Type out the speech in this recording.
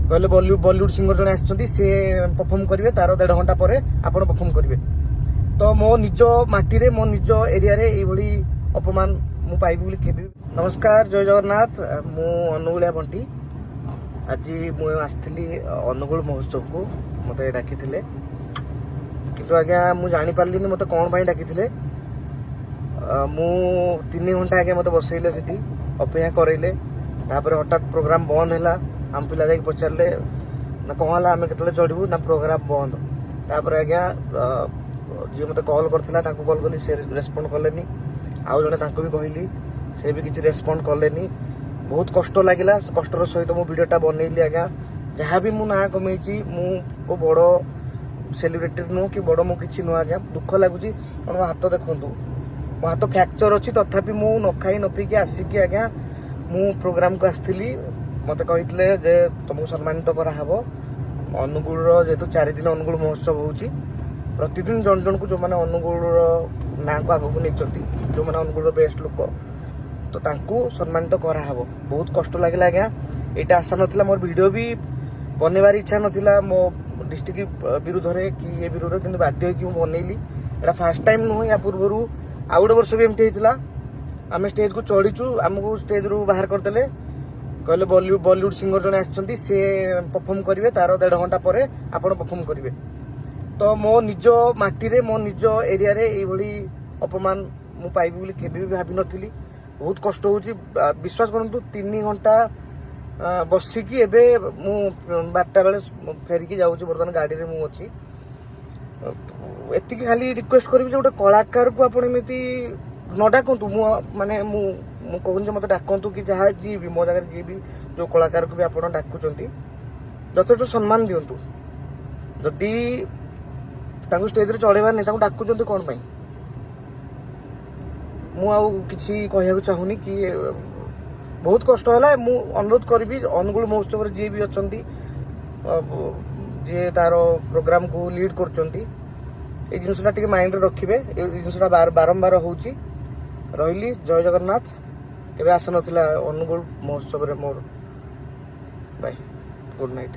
कहले बॉलीवुड सिंगर जन आसी परफॉर्म करेंगे तार 1.5 घंटा पर आप परफॉर्म करेंगे। तो मो निज माटी रे मो निज एरिया रे ये अपमान मु पाइबी बोली केबी। नमस्कार, जय जगन्नाथ। मु अनुगुलिया बंटी। आज मु आसली अनुगुल महोत्सव को मत डाकी किंतु आज्ञा मु जानी पारलिनी मत कौन पाई डाकी मु 3 घंटा आगे मत बसैले सीटी अपेक्षा करैले। तापर हठात प्रोग्राम बंद है। आम पिला जाकि पचारे ना कौन है आम के चढ़ू ना प्रोग्राम बंद। तापर आज्ञा जी मत कॉल करथिला ताको कॉल कली से रेस्पोंड कलेनी। आउ जने ताको भी कहली से भी किसी रेस्पोंड कलेनी। बहुत कष्ट लगिला। कष्टर सहित मो वीडियोटा बनैली। आज्ञा जहाँ भी मु ना कमेची मु को बड़ सेलिब्रिटी नु कि बड़ मु किछि नु। आज्ञा दुख लगुच मो हाथ देखु मो हाथ फ्रैक्चर अच्छी तथापि मु न खाई न पीकी आसिकी आज्ञा मु प्रोग्राम को आसती। मत कहते जे तुमको सम्मानित कराहब। अनुगुल जेहेतु 4 दिन अनुगुल महोत्सव होची प्रतिदिन जन जन को जो मैंने अनुगुल ना को आगू नहीं जो मैंने अनुगुल बेस्ट लोक तो तांकू सम्मानित कराहब। बहुत कष्ट लगे आज्ञा। यहाँ आशा नाला मोर वीडियो भी बनवार इच्छा नाला मो डिस्ट्रिक्ट विरुद्ध कि ये विरुद्ध कि बाध्य कि बनैली। यहाँ फास्ट टाइम नुह। या पूर्वर आउ गोटे वर्ष भी एमती होता आम स्टेज को चढ़ीचु आमको स्टेज रू बाहर करदे कहले बॉलीवुड सिंगर जन आसी परफॉर्म करेंगे तार 1.5 घंटा पर आप परफॉर्म करेंगे। तो मो निज माटी रे मो निज एरिया रे ये अपमान मु पाइबी बोली केबी भी भाभी नथिली। बहुत कष्ट होची। विश्वास करंतु 3 घंटा बसिकी एबे मु 12टा बेले फेरिकी जाऊँ। बर्तमान गाड़ी रे मु अच्छी एतिकी खाली रिक्वेस्ट करी गोटे कलाकार को आप न डाकतु माने मु कहूँ मत डाकतु कि जहाँ जी भी मो जगह जी भी जो कलाकार को भी आप डाकुंट यथेष सम्मान दिंतु। जदि स्टेज रे चढ़ेबार नहीं डाकुंट कौन पाई मुझे कहूँ चाहूनी कि बहुत कष्ट है। मु अनुरोध करी अनुगुल महोत्सव जी भी अच्छा जी तार प्रोग्राम को लीड कर जिनसा टे माइंड रखिए। जिनसा बारंबार होची रही। जय जगन्नाथ। केबे आस नाला अनुगुल महोत्सव रे मोर। Bye, good night.